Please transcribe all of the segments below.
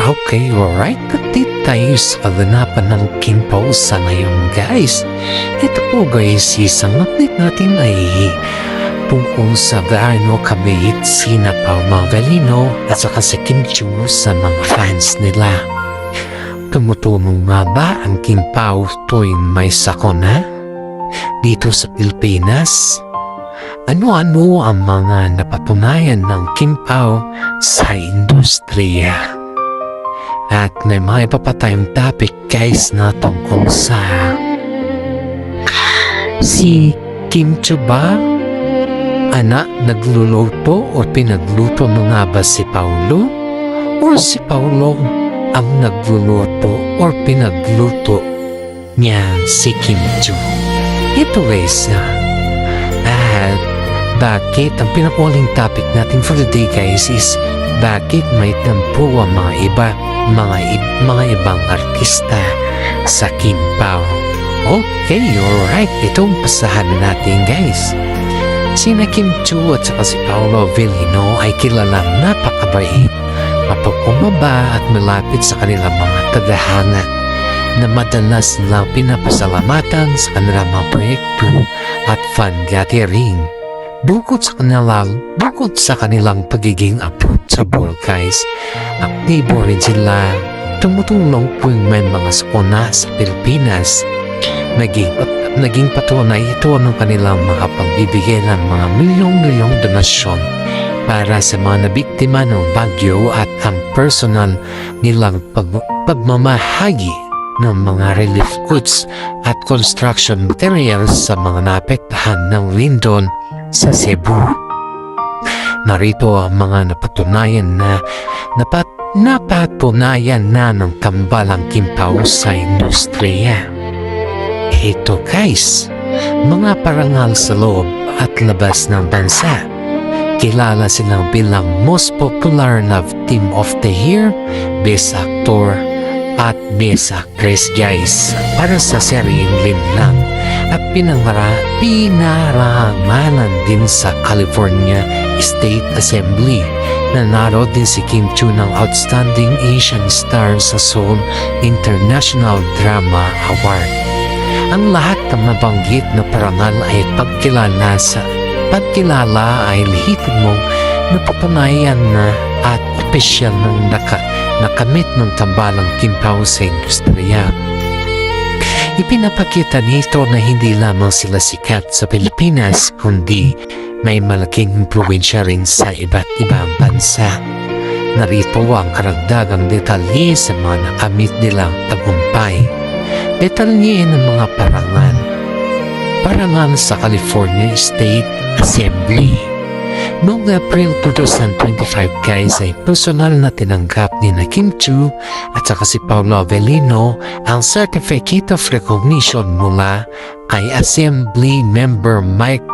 Okay, alright. Katit tayo sa kaganapan ng Kimpaw sa ngayon, guys. Ito po, guys, isang update natin ay tungkol sa gaano kabait sina Pao Magalino at saka si Kim Chiu sa mga fans nila. Tumutulong nga ba ang Kimpaw tuwing may sakuna dito sa Pilipinas? Ano-ano ang mga napatunayan ng Kimpaw sa industriya? At may mga iba pa tayong topic, guys, na tungkol sa si Kim Chiu ba? Anak, nagluluto o pinagluto mo nga ba si Paulo? O si Paulo ang nagluluto o pinagluto niya si Kim Chiu? Ito, guys, bakit ang pinakuling topic natin for the day, guys, is bakit may tampo ang mga ibang artista sa Kimpaw? Okay, alright. Itong pasahan natin, guys. Sina Kim Chiu at saka si Paolo Avellino ay kilalang napakabait, mapagkumaba at malapit sa kanilang mga tagahanga na madalas nilang pinapasalamatan sa kanilang mga proyekto at fan gathering. Bukod sa kanilang pagiging approachable, guys, aktibo rin sila, tumutulong tuwing may mga sakuna sa Pilipinas. Naging patunay ito ng kanilang mga pagbibigay ng mga milyong-milyong donasyon para sa mga nabiktima ng bagyo at ang personal nilang pagmamahagi ng mga relief goods at construction materials sa mga naapektahan ng lindol sa Cebu. Narito ang mga napatunayan na ng kambalang Kimpaw sa industriya. Ito, guys, mga parangal sa loob at labas ng bansa. Kilala silang bilang Most Popular Love Team of the Year, Best Actor at Best Actress, guys, para sa seryeng Linlang, at pinaramanan din sa California State Assembly. Nanalo din si Kim Chiu ng Outstanding Asian Star sa Seoul International Drama Award. Ang lahat ng nabanggit na parangal ay pagkilala ay lihitin mong napatunayan na at opisyal ng nakamit ng tambalang Kimpaw sa industriya. Ipinapakita nito na hindi lamang sila sikat sa Pilipinas, kundi may malaking impluwensya rin sa iba't ibang bansa. Narito ang karagdagang detalye sa mga nakamit nilang tagumpay. Detalye ng mga parangal sa California State Assembly. Noong April 2025, guys, ay personal na tinanggap ni na Kim Chiu at saka si Paolo Avellino ang Certificate of Recognition mula kay Assembly Member Mike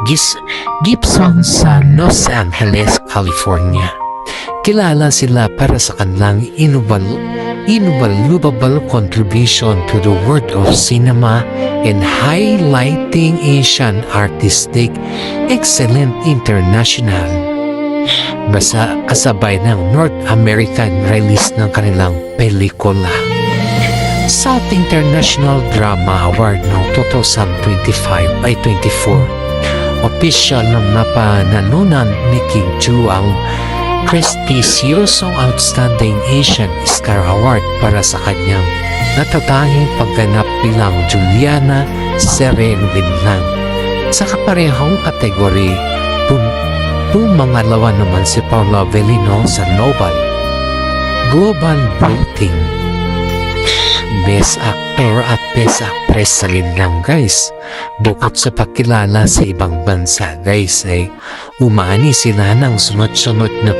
Gibson sa Los Angeles, California. Kilala sila para sa kanilang invaluable contribution to the world of cinema and highlighting Asian artistic excellence international. Kasabay ng North American release ng kanilang pelikula. South International Drama Award noong 2024. Opisyal ng napanalunan ni Kim Chiu ang prestigyosong Outstanding Asian Star Award para sa kanyang natatanging pagganap bilang Juliana sa seryeng Linlang. Sa kaparehong kategory, pumangalawa naman si Paolo Avellino sa Global Voting Best Actor at Best Actress sa Linlang, guys. Bukod sa pagkilala sa ibang bansa, guys, ay umani sila ng sunod-sunod na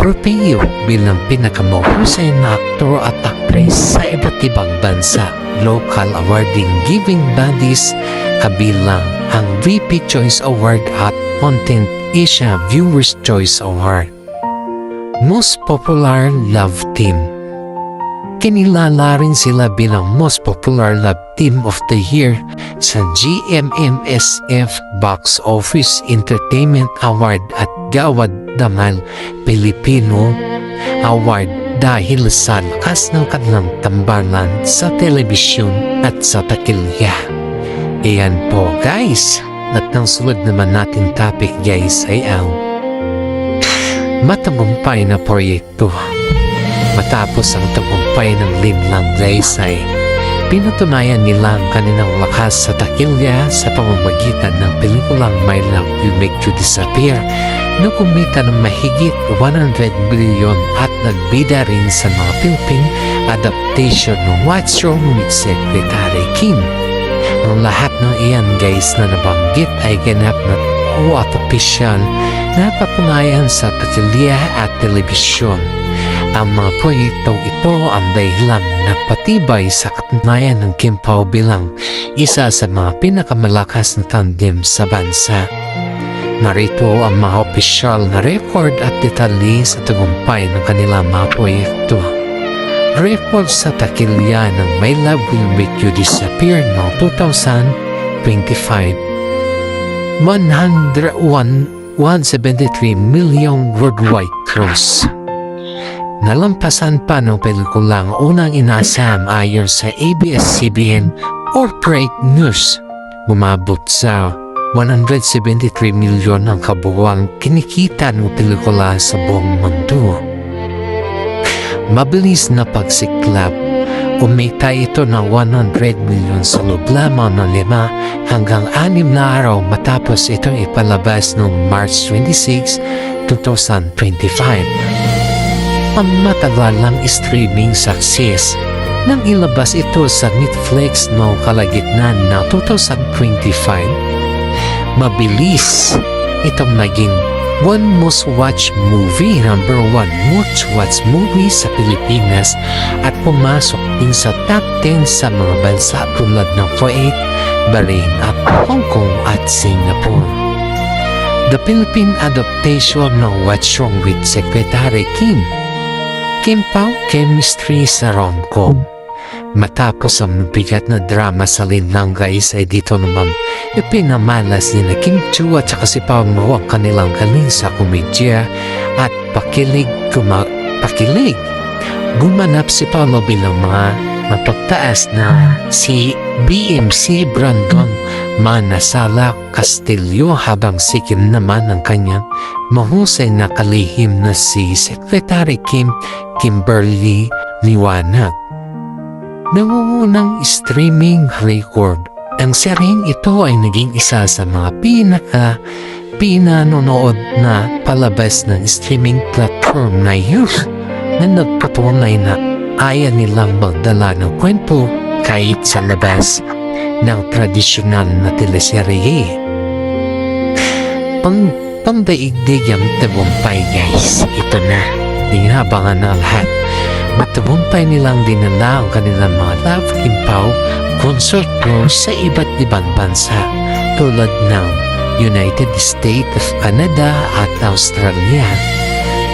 tropeyo bilang pinakamahusay na aktor at actress sa iba't ibang bansa. Local awarding giving bodies kabilang ang VP Choice Award at Content Asia Viewers Choice Award. Most Popular Love Team. Kinilala rin sila bilang Most Popular Love Team of the Year sa GMMSF Box Office Entertainment Award at Gawad Damal Filipino Award dahil sa lakas ng kanilang tambalan sa telebisyon at sa takilya. Iyan po guys, at ang sunod naman natin topic guys ay ang matagumpay na proyekto. Matapos ang tagumpay ng Linlang guys ay pinatunayan nila ang kanilang lakas sa takilya sa pamamagitan ng pelikulang My Love Will Make You Disappear na kumita ng mahigit 100 billion at nagbida rin sa mga Philippine adaptation ng What's Wrong with Secretary Kim. Ang lahat ng iyan guys na nabanggit ay ganap na at opisyal na patunayan sa takilya at telebisyon. Ang mga proyektong ito ang dahilan na patibay sa katunayan ng Kim Pao bilang isa sa mga pinakamalakas na tandem sa bansa. Narito ang mga opisyal na record at detalye sa tagumpay ng kanilang mga proyekto. Record sa takilya ng My Love Will Make You Disappear noong 2025. 173 million worldwide gross. Nalampasan pa ng pelikulang unang inasam ayon sa ABS-CBN Corporate News. Bumabot sa 173 milyon ang kabuuang kinikita ng pelikula sa buong mundo. Mabilis na pagsiklab, umita ito ng 100 milyon sa loob lamang ng 5 hanggang 6 na araw matapos itong ipalabas noong March 26, 2025. Ang matagalang streaming success nang ilabas ito sa Netflix noong kalagitnaan ng 2025. Mabilis itong naging one most watched movie, number 1 most watched movie sa Pilipinas at pumasok din sa top 10 sa mga bansa tulad ng Kuwait, Bahrain at Hong Kong at Singapore. The Philippine adaptation ng What's Wrong with Secretary Kim. Kim Pao chemistry sa rom-com. Matapos ang bigat na drama sa Linlang guys ay dito naman ipinamalas ni na Kim Chiu at saka si Pao Mo ang kanilang galing sa komedya at pakilig. Gumanap si Paolo bilang mga mapagtaas na si BMC Brandon Manasala Castillo habang si Kim naman ang kanyang mahusay na kalihim na si Secretary Kimberly Liwanag. Nangungunang streaming record. Ang seryeng ito ay naging isa sa mga pinanonood na palabas ng streaming platform na youth na nagpatunay na ayaw nilang magdala ng kwento kahit sa labas ng tradisyonal na teleserye. Pangdaigdig ang tagumpay guys. Ito na, dinabangan na lahat. Matagumpay nilang dinala ang kanilang mga Love Kim Pao concert sa iba't ibang bansa tulad ng United States of Canada at Australia.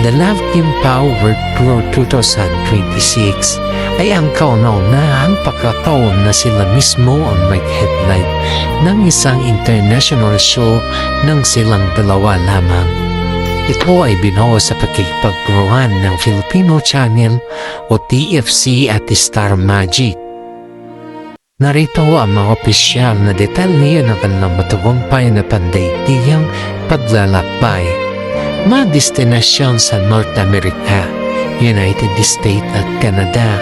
The Love Kim Pao World Tour 2026 ay ang kauna-unahang pagkataon na sila mismo ang mag-headline ng isang international show ng silang dalawa lamang. Ito ay binuo sa pakikipagturuan ng Filipino Channel o TFC at Star Magic. Narito ang mga opisyal na detalye ng kanilang matagumpay na pandaigdigang paglalakbay. Mga destinasyon sa North America, United States at Canada.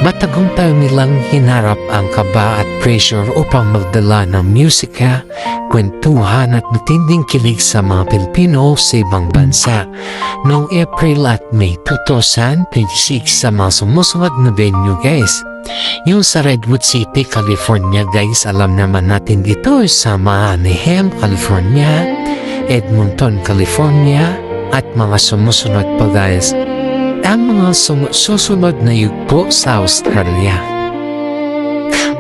Matagumpay nilang hinarap ang kaba at pressure upang magdala ng musika, kwentuhan at matinding kilig sa mga Pilipino sa ibang bansa noong April at May 2026 sa mga sumusunod na venue guys. Yung sa Redwood City, California guys, alam naman natin dito sa Anaheim, California, Edmonton, California at mga sumusunod pa guys. Ang mga susunod na yugto sa Australia.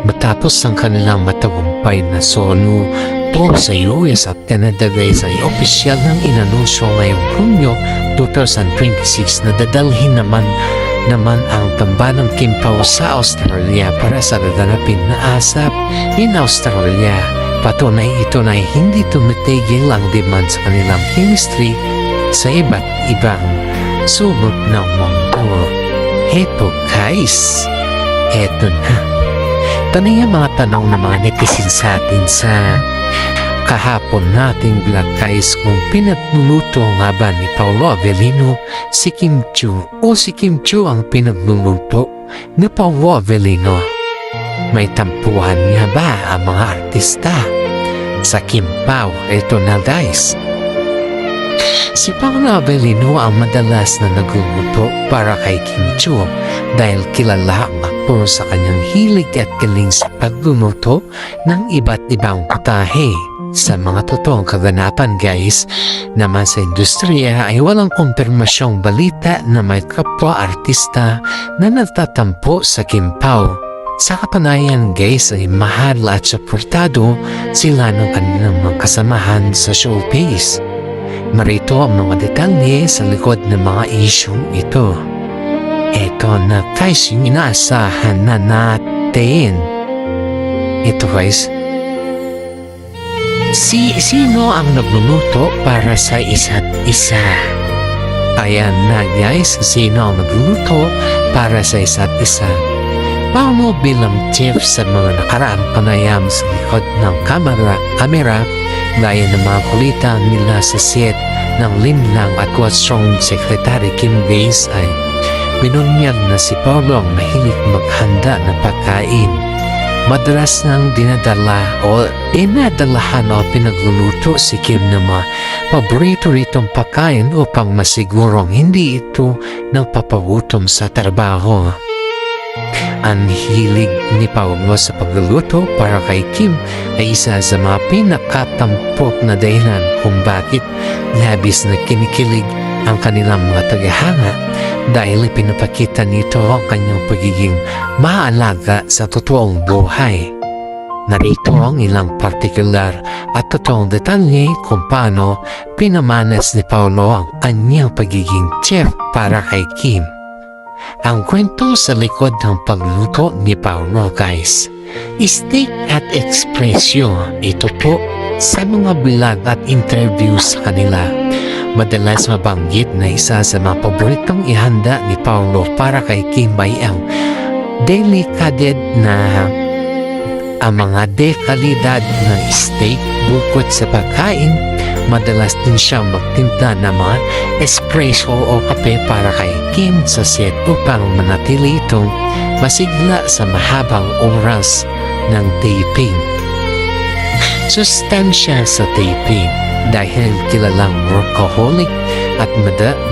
Matapos ang kanilang matagumpay na solo tour sa US at Canada guys ay opisyal ng inanunsyo ngayong Hunyo 2026 na dadalhin naman ang tambanang Kim Pao sa Australia para sa gaganapin na ASAP in Australia. Patunay ito na hindi tumitigil ang demand sa kanilang chemistry sa iba't ibang sulok ng mundo. Heto guys, eto na. Tanay ang mga tanong ng mga netizen sa atin sa kahapon nating vlog guys kung pinagluluto nga ba ni Paolo Avellino si Kim Chiu o si Kim Chiu ang pinagluluto ni Paolo Avellino. May tampuhan nga ba ang mga artista sa Kim Pao? Ito na guys. Si Paolo Avellino ang madalas na nagluluto para kay Kim Chiu dahil kilala ang aktor sa kanyang hilig at galing sa pagluluto ng iba't ibang putahe. Sa mga totoong kaganapan guys, naman sa industriya ay walang kumpirmasyong balita na may kapwa artista na nagtatampo sa Kim Pao. Sa kapanayan guys ay mahal at suportado sila ng kanilang mga kasamahan sa showbiz. Marito ang mga detalye sa likod ng mga isyong ito. Ito na guys yung inaasahan na natin. Ito guys. Sino ang nagluluto para sa isa't isa? Ayan na guys, sino ang nagluluto para sa isa't isa? Paolo bilang chef sa mga nakaraang panayam sa likod ng kamera gaya ng mga kulitan nila sa set ng Linlang at What's Wrong Secretary Kim Gaze ay binunyag na si Paolo ang mahilig maghanda ng pagkain. Madalas nang dinadala o inadalahan o pinagluluto si Kim ng mga paborito ritong pagkain upang masigurong hindi ito nagpapagutom sa trabaho. Ang hilig ni Paolo sa pagluluto para kay Kim ay isa sa mga pinakatampok na dahilan kung bakit labis na kinikilig ang kanilang mga tagahanga dahil ipinapakita nito ang kanyang pagiging maalaga sa totoong buhay. Narito ang ilang partikular at totoong detalye kung paano pinamanas ni Paolo ang kanyang pagiging chef para kay Kim. Ang kwento sa likod ng pagluto ni Paolo guys, steak at espresso. Ito po sa mga vlog at interviews sa kanila. Madalas mabanggit na isa sa mga paboritong ihanda ni Paolo para kay Kim ay ang mga dekalidad na steak. Bukod sa pagkain, madalas din siyang magtinda ng mga espresso o kape para kay Kim sa set upang manatili itong masigla sa mahabang oras ng taping. Sustansya sa taping. Dahil kilalang workaholic at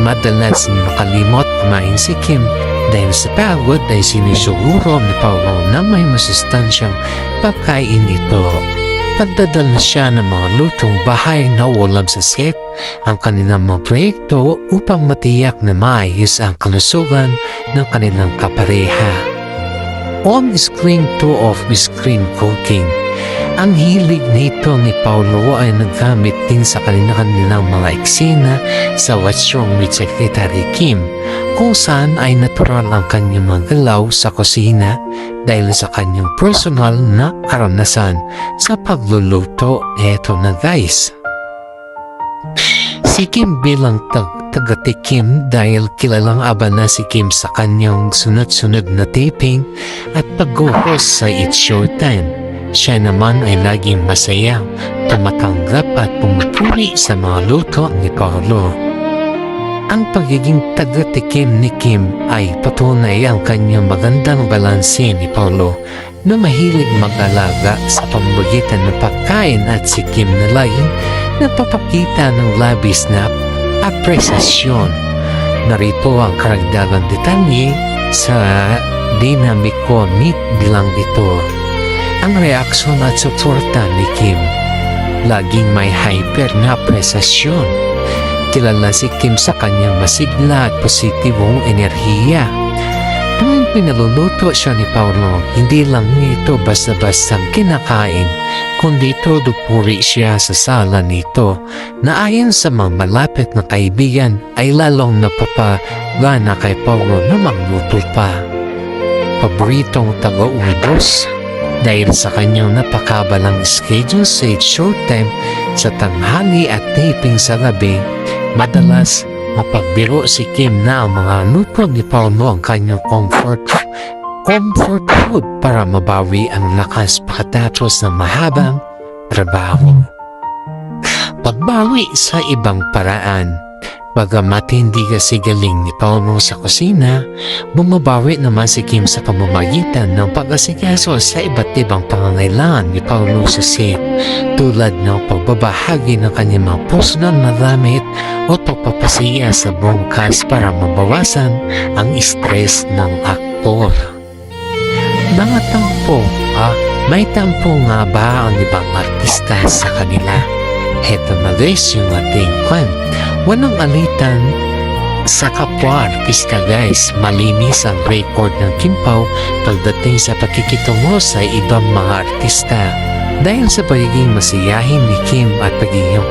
madalas makalimot kumain si Kim dahil sa pagod ay sinisuguro ni Paolo na may masustansyang pagkain ito. Pagdadala siya ng mga lutong bahay na ulam sa set ang kanilang mga proyekto upang matiyak na maayos ang kalusugan ng kanilang kapareha. On-screen to off-screen cooking. Ang hilig nito ni Paolo ay naggamit din sa kanilang mga eksena sa What's Wrong with Secretary Kim kung saan ay natural ang kanyang mga galaw sa kusina dahil sa kanyang personal na karanasan sa pagluluto. Eto na guys. Si Kim bilang taga-tikim dahil kilalang aba na si Kim sa kanyang sunod-sunod na taping at pag-host sa It's Showtime. Siya naman ay laging masaya, tumatanggap at pumupuri sa mga luto ni Paolo. Ang pagiging taga-tikim ni Kim ay patunay ang kanyang magandang balanse ni Paolo na mahilig mag-alaga sa pamamagitan ng pagkain at si Kim na laging nagpapakita ng labis na apresasyon. Narito ang karagdagang detalye sa dinamiko ni bilang ito. Ang reaksyon at suporta ni Kim. Laging may hyper na presasyon. Kilala si Kim sa kanyang masigla at positibong enerhiya. Tuwing pinaluluto siya ni Paolo, hindi lang ito basta-bastang kinakain, kundi tudupuri siya sa sala nito na ayon sa mga malapit na kaibigan ay lalong napapagana kay Paolo na magluto pa. Paboritong taga-ubos. Dahil sa kanyang napakabalang schedule sa Showtime sa tanghali at taping sa gabi, madalas Mapagbiro si Kim na ang mga nutro ni Paulo ang kanyang comfort food para mabawi ang lakas pagkatapos ng mahabang trabaho. Pagbawi sa ibang paraan. Bagamat hindi kasi galing ni Paulo sa kusina, bumabawi naman si Kim sa pamamagitan ng pag-asikaso sa iba't ibang pangangailangan ni Paulo sa set, tulad ng pagbabahagi ng kanyang mga personal na gamit o pagpapasiya sa buong cast para mabawasan ang stress ng aktor. Mga tampo, may tampo nga ba ang ibang artista sa kanila? Heto na guys yung ating kwan. Walang alitan sa kapwa artista guys. Malinis ang record ng Kim Pao pagdating sa pakikitungo sa ibang mga artista. Dahil sa pagiging masiyahin ni Kim at pagiging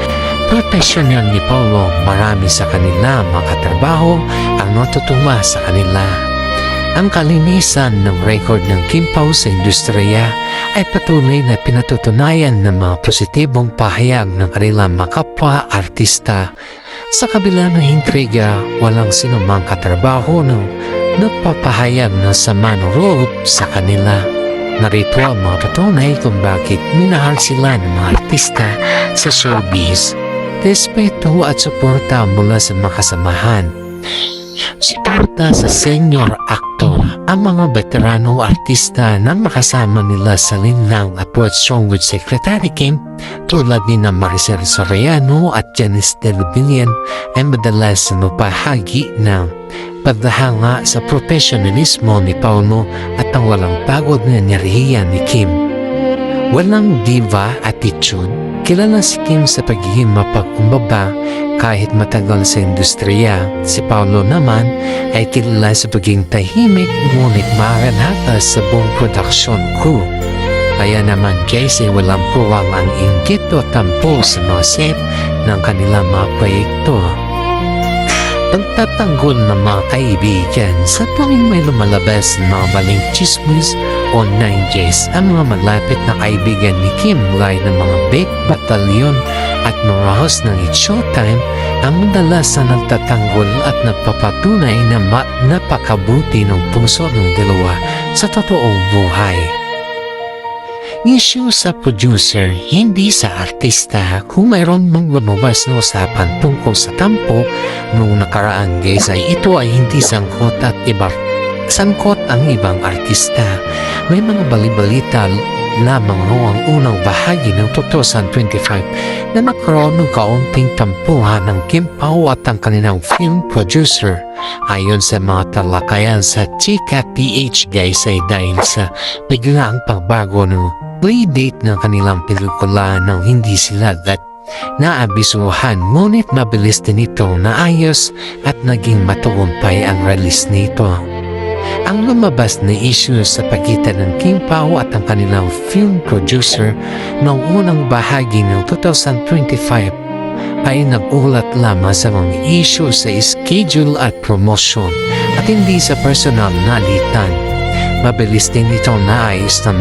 professional ni Paulo, marami sa kanila mga katrabaho ang natutuwa sa kanila. Ang kalinisan ng record ng Kim Pao sa industriya ay patuloy na pinatutunayan ng mga positibong pahayag ng kanilang mga kapwa artista. Sa kabila ng intriga, walang sinumang katrabaho na nagpapahayag ng sama ng loob sa kanila. Narito ang mga patunay kung bakit minahal sila ng mga artista sa showbiz. Respeto at suporta mula sa mga kasamahan. Suporta sa senior actor, ang mga veterano artista na makasama nila sa linlang at What's Wrong with Secretary Kim tulad ni na Maricel Soriano at Janice Del Villan ay madalas mapahagi ng pagdahanga sa profesionalismo ni Paulo at ang walang pagod na enerhiya ni Kim. Walang diva attitude. Kilala si Kim sa pagiging mapagkumbaba kahit matagal sa industriya. Si Paulo naman ay kilala sa pagiging tahimik ngunit maranata sa buong production crew. Kaya naman guys ay walang puwang ang inggit o tampo sa mga set ng kanilang mga proyekto. Pagtatanggol ng mga kaibigan sa tuwing may lumalabas ng mga maling chismis o 9Js, ang mga malapit na kaibigan ni Kim gaya ng mga Big Battalion at mga host ng It's Showtime ang madalas na nagtatanggol at nagpapatunay na napakabuti ng puso ng dalawa sa totoong buhay. Issue sa producer, hindi sa artista. Kung mayroon mang lumabas na usapan tungkol sa tampo noong nakaraan guys ay ito ay hindi sangkot ang ibang artista. May mga balibalita lamang noong unang bahagi ng 2025 na nagkaroon ng kaunting tampuhan ng Kim Pao at ang kanilang film producer. Ayon sa mga talakayan sa Chika PH guys ay dahil sa biglaang pagbago ng playdate ng kanilang pelikula nang hindi sila naabisuhan, ngunit mabilis din ito naayos at naging matagumpay ang release nito. Ang lumabas na issue sa pagitan ng Kim Pao at ang kanilang film producer noong unang bahagi ng 2025 ay nag-ulat lamang sa mga issue sa schedule at promotion at hindi sa personal na alitan. Mabilis din ito naayos na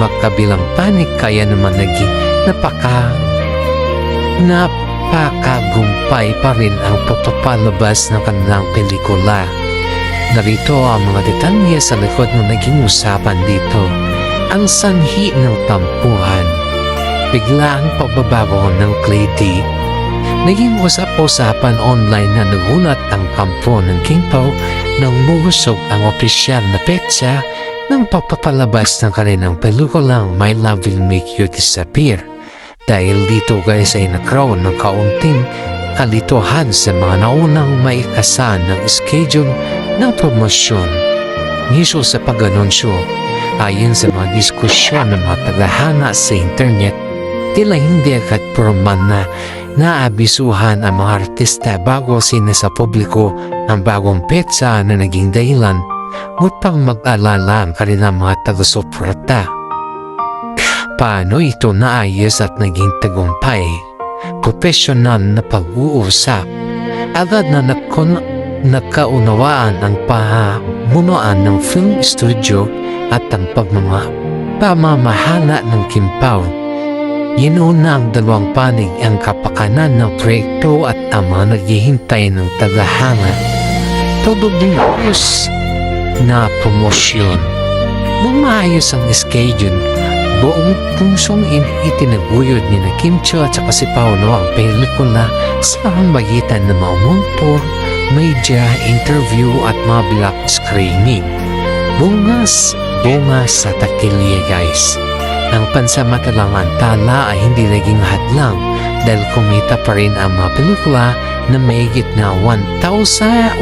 magkabilang panik kaya naman naging napakagumpay pa rin ang pagpapalabas ng kanilang pelikula. Narito ang mga detalye sa likod ng naging usapan dito. Ang sanhi ng tampuhan. Biglaang pagbabago ng playdate. Naging usap-usapan online na nagulat ang kampo ng Kim Pao nang bumusog ang opisyal na petsa ng pagpapalabas ng kanilang pelikulang My Love Will Make You Disappear. Dahil dito guys ay nagkaroon ng kaunting kalituhan sa mga naunang maikasan ng schedule ng promosyon. Ngiso sa pag-anunsyo, ayon sa mga diskusyon ng mga tagahanga sa internet, tila hindi agad porman na naabisuhan ang mga artista bago sinasa publiko ang bagong petsa na naging dahilan upang mag-alala ang kanilang mga taga-suporta. Paano ito naayos at naging tagumpay? Profesional na pag-uusap. Agad na nagkaunawaan ang pamunuan ng film studio at ang pamamahala ng Kim Pao. Inuna ang dalawang panig ang kapakanan ng proyekto at ama naghihintay ng tagahanga. Todo din na promosyon. Nung maayos ang schedule, buong punsong itinaguyod ni na Kim Chiu at saka si Paolo ang pelikula sa magitan ng mga multo, media, interview at mga block screening. Bunga sa takilya guys. Ang pansamantalang tala ay hindi naging hadlang dahil kumita pa rin ang mga pelikula na mahigit na 1,173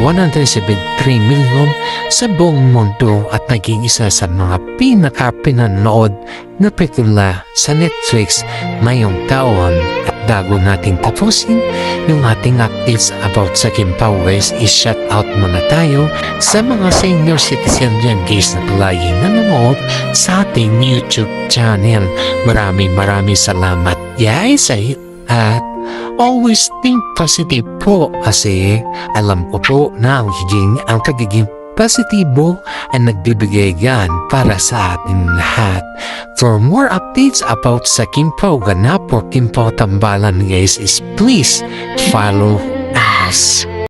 milyon sa buong mundo at naging isa sa mga pinakapinanood na pelikula sa Netflix ngayong taon. At bago nating tapusin yung ating updates about sa Kim Powers, is-shout out muna tayo sa mga senior citizen dyan guys na palaging nanonood sa ating YouTube channel. Maraming salamat guys at always think positive po kasi alam ko po na ang pagiging positibo ay nagbibigay gan para sa ating lahat. For more updates about sa Kim Pao Ganap or Kim Pao Tambalan guys is please follow us.